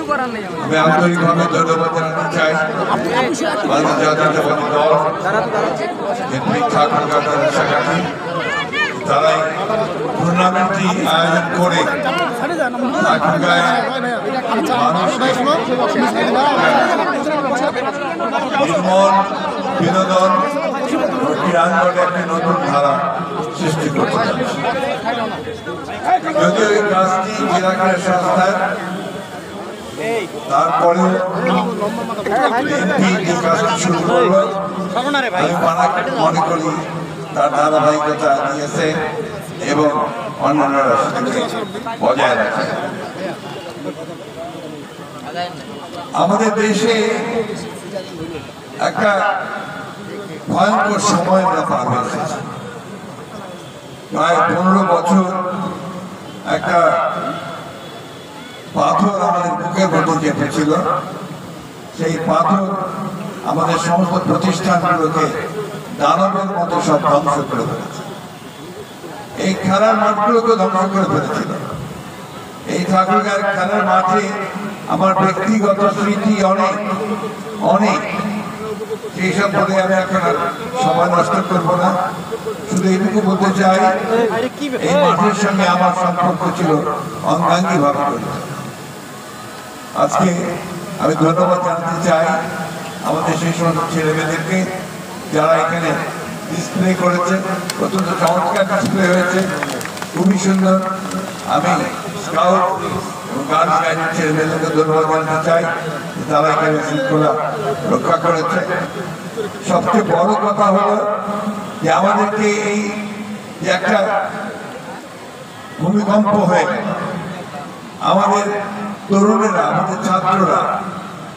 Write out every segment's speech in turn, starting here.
আমি আন্তরিকভাবে ধন্যবাদ জানাতে চাই বাংলাদেশ জাতীয়তাবাদী দল বিএনপি ঠাকুরগাঁও শাখাটি তারাই টুর্নামেন্টটি আয়োজন করে ঠাকুরগাঁয় নির্মল বিনোদন ক্রীড়াঙ্গনে একটি নতুন ধারা সৃষ্টি করতে যদিও এই কাজটি জেলা ক্রীড়া সংস্থার তারপরেও বিএনপি যে কাজটি শুরু করলো আমি মনে করি তার ধারাবাহিকতা নিয়েছে এবং অন্যান্যরা সেটাকে বজায় রাখে। আমাদের দেশে একটা ভয়ঙ্কর সময় আমরা পার হয়ে এসেছি। প্রায় 15 বছর একটা পাথর আমাদের বুকের মধ্যে চেপেছিল। সেই পাথর আমাদের সমস্ত প্রতিষ্ঠানগুলোকে দানবের মতো সব ধ্বংস করে ফেলেছে। এই খেলার মাঠগুলোকে ধ্বংস করে ফেলেছিল। এই ঠাকুরগাঁওয়ের খেলার মাঠে আমার ব্যক্তিগত স্মৃতি অনেক অনেক, সেই সব বলে আমি এখন আর সময় নষ্ট করবো না। শুধু এইটুকু বলতে চাই, এই মাঠের সঙ্গে আমার সম্পর্ক ছিল অঙ্গাঙ্গী ভাবে জড়িত। আজকে আমি ধন্যবাদ জানাতে চাই আমাদের সেই সমস্ত ছেলে মেয়েদেরকে যারা এখানে ডিসপ্লে করেছে। অত্যন্ত চমৎকার ডিসপ্লে হয়েছে, খুবই সুন্দর। আমি স্কাউট এবং গার্লস গাইডের ছেলে মেয়েদেরকে ধন্যবাদ জানাতে চাই, তারা এখানে শৃঙ্খলা রক্ষা করেছে। সবচেয়ে বড় কথা হলো যে আমাদেরকে এই যে একটা ভূমিকম্প হয়ে আমাদের তরুণেরা, আমাদের ছাত্ররা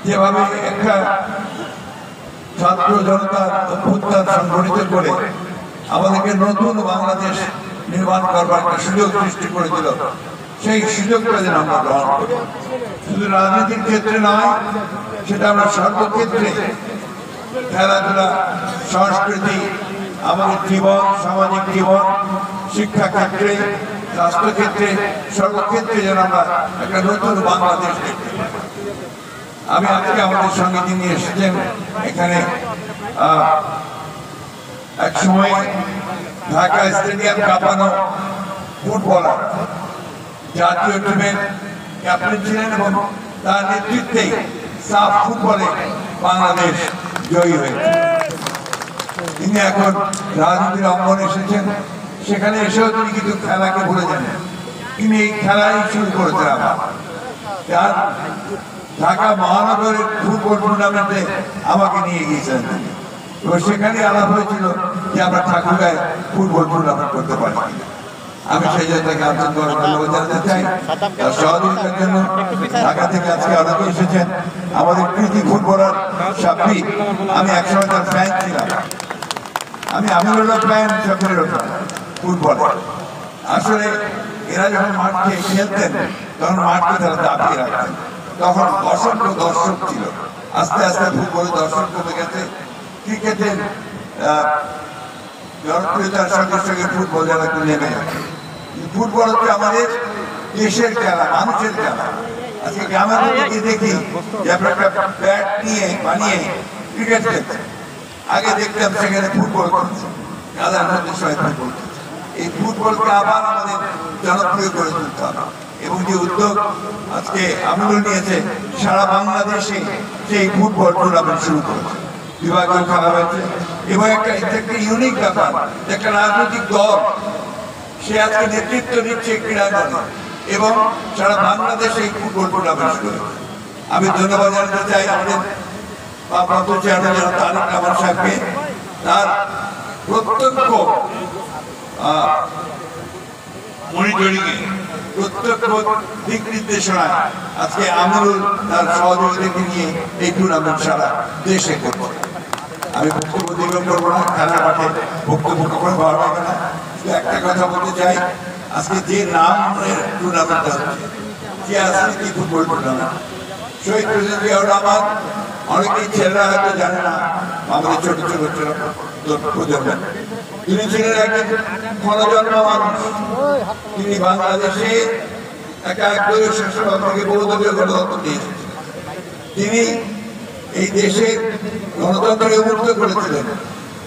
যেভাবে একটা ছাত্র জনতার অভ্যুত্থান সংগঠিত করে আমাদেরকে নতুন বাংলাদেশ নির্মাণ করবার একটা সুযোগ সৃষ্টি করেছিল, সেই সুযোগটা যেন আমরা গ্রহণ করি। শুধু রাজনীতির ক্ষেত্রে নয়, সেটা আমরা সর্বক্ষেত্রে, খেলাধুলা, সংস্কৃতি, আমাদের জীবন, সামাজিক জীবন, শিক্ষা ক্ষেত্রে, স্বাস্থ্যক্ষেত্রে, সর্বক্ষেত্রে যেন আমরা একটা নতুন বাংলাদেশ দেখতে পাই। আমি আজকে আমাদের সঙ্গে যিনি এসেছেন এখানে, এক সময় ঢাকা স্টেডিয়াম কাঁপানো ফুটবলার, জাতীয় টিমের ক্যাপ্টেন ছিলেন এবং তার নেতৃত্বেই সাফ ফুটবলে বাংলাদেশ জয়ী হয়েছে। তিনি এখন রাজনীতির অঙ্গনে এসেছেন, সেখানে এসেও তিনি কিন্তু খেলাকে ভুলে যান। তিনি এই খেলাই শুরু করেছেন আবার। তার ঢাকা মহানগরের ফুটবল টুর্নামেন্টে আমাকে নিয়ে গিয়েছিলেন তিনি, এবং সেখানে আলাপ হয়েছিল যে আমরা ঠাকুরগাঁয় ফুটবল টুর্নামেন্ট করতে পারি। আমি সেই জন্য তাকে আন্তরিকভাবে ধন্যবাদ জানাতে চাই তার সহযোগিতার জন্য। ঢাকা থেকে আজকে অনেকে এসেছেন, আমাদের কৃতি ফুটবলার সাব্বি, আমি একসময় তার ফ্যান ছিলাম। আমি আমিরুল্লাহ ফ্যান, সফরের ফুটবলে। আসলে এরা যখন মাঠে খেলতেন তখন মাঠকে তারা দাপিয়ে রাখতেন, তখন অসংখ্য দর্শক ছিল। আস্তে আস্তে ফুটবলে দর্শক কমে গেছে। ক্রিকেটের জনপ্রিয়তার সঙ্গে সঙ্গে ফুটবল যেন একটু নেমে যাচ্ছে। ফুটবল হচ্ছে আমাদের দেশের খেলা, মানুষের খেলা। আজকে গ্রামের মধ্যে দেখি যে আপনার একটা ব্যাট নিয়ে বানিয়ে ক্রিকেট খেলছে। আগে দেখতাম সেখানে ফুটবল করছে, গাদার মধ্যে সবাই ফুটবল করছে। এই ফুটবলকে আবার আমাদের জনপ্রিয় করে তুলতে হবে, এবং যে উদ্যোগ আজকে আমিনুল নিয়েছে, সারা বাংলাদেশে সেই ফুটবল টুর্নামেন্ট শুরু করেছে, বিভাগীয় খেলা হয়েছে। এবং একটা ইউনিক ব্যাপার, একটা রাজনৈতিক দল সে আজকে নেতৃত্ব দিচ্ছে ক্রীড়াঙ্গনে, এবং সারা বাংলাদেশে এই ফুটবল টুর্নামেন্ট শুরু হয়েছে। আমি ধন্যবাদ জানাতে চাই আমাদের ভারপ্রাপ্ত চেয়ারম্যান জনাব তারেক রহমান সাহেবকে, তার প্রত্যক্ষ মনিটরিংয়ে, প্রত্যক্ষ দিক নির্দেশনায় আজকে আমিনুল তার সহযোগীদেরকে নিয়ে এই টুর্নামেন্ট সারা দেশে করছে। আমি বক্তব্য দীর্ঘ করবো না, খেলার মাঠে বক্তব্য করে ভালো লাগে না। শুধু একটা কথা বলতে চাই, আজকে যে নামের টুর্নামেন্টটা হচ্ছে, যে স্মৃতি ফুটবল টুর্নামেন্ট, শহীদ প্রেসিডেন্ট জিয়াউর রহমান, অনেকেই ছেলেরা হয়তো জানে না, আমাদের ছোট ছোট প্রজন্মের, তিনি ছিলেন একজন ক্ষণজন্ম মানুষ। তিনি বাংলাদেশে একটা একদলীয় শাসন থেকে বহুদলীয় গণতন্ত্র নিয়ে এসেছেন। তিনি এই দেশের গণতন্ত্রকে মুক্ত করেছিলেন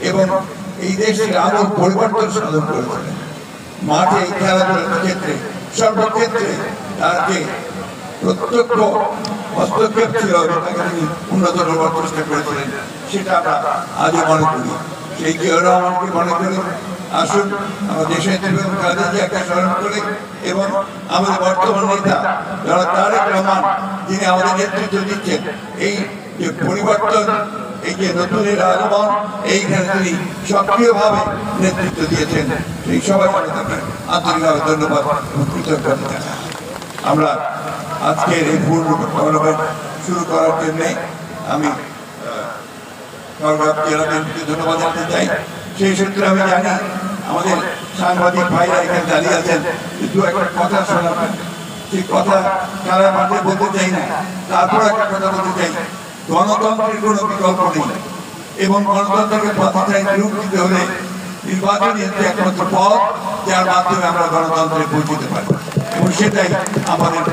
এবং এই দেশের আরো পরিবর্তন সাধন করেছিলেন। মাঠে খেলাধুলার ক্ষেত্রে সর্বক্ষেত্রে তার যে প্রত্যক্ষ হস্তক্ষেপ ছিল তাকে তিনি উন্নত করবার চেষ্টা করেছিলেন, সেটা আমরা আজও মনে করি। সেই জিয়াউর রহমানকে মনে করি। আসুন আমার দেশের খালেদা জিয়াকে স্মরণ করে এবং আমাদের বর্তমান নেতা যারা তারেক রহমান, যিনি আমাদের নেতৃত্ব দিচ্ছেন, এই যে পরিবর্তন, এই যে নতুনের আগমন, এইখানে তিনি সক্রিয়ভাবে নেতৃত্ব দিয়েছেন। সেই সবাই তাকে আন্তরিকভাবে ধন্যবাদ এবং কৃতজ্ঞতা জানাই। আমরা আজকের এই পূর্ণ টুর্নামেন্ট শুরু করার জন্য আমি ধন্যবাদ জানাতে চাই। সেই সূত্রে আমি জানি আমাদের সাংবাদিক ভাইরা এখানে দাঁড়িয়ে আছেন, দু একটা কথা শোনাবেন। সেই কথা খেলার মাঠে বলতে চাই না, তারপর একটা কথা বলতে চাই। গণতন্ত্রের কোনো বিকল্প নেই এবং গণতন্ত্রকে প্রতিষ্ঠায় রূপ দিতে হলে নির্বাচনই হচ্ছে একমাত্র পথ, যার মাধ্যমে আমরা গণতন্ত্রে পৌঁছতে পারি। এবং সেটাই আমাদের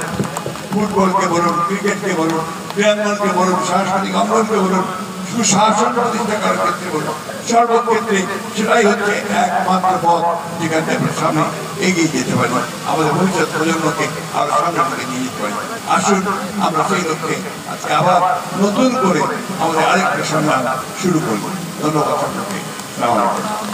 ফুটবলকে বলুন, ক্রিকেটকে বলুন, ক্রীড়াঙ্গনকে বলুন, সাংস্কৃতিক অঙ্গনকে বলুন, সুশাসন প্রতিষ্ঠা করার ক্ষেত্রে বলুন, সর্বক্ষেত্রে সেটাই হচ্ছে একমাত্র পথ যেখান থেকে আমরা সামনে এগিয়ে যেতে পারি, আমাদের ভবিষ্যৎ প্রজন্মকে আরো সামনে থেকে নিয়ে যেতে পারি। আসুন আমরা সেই লক্ষ্যে আজকে আবার নতুন করে আমাদের আরেকটা সংগ্রাম শুরু করব। ধন্যবাদ সকলকে। আসসালামু আলাইকুম।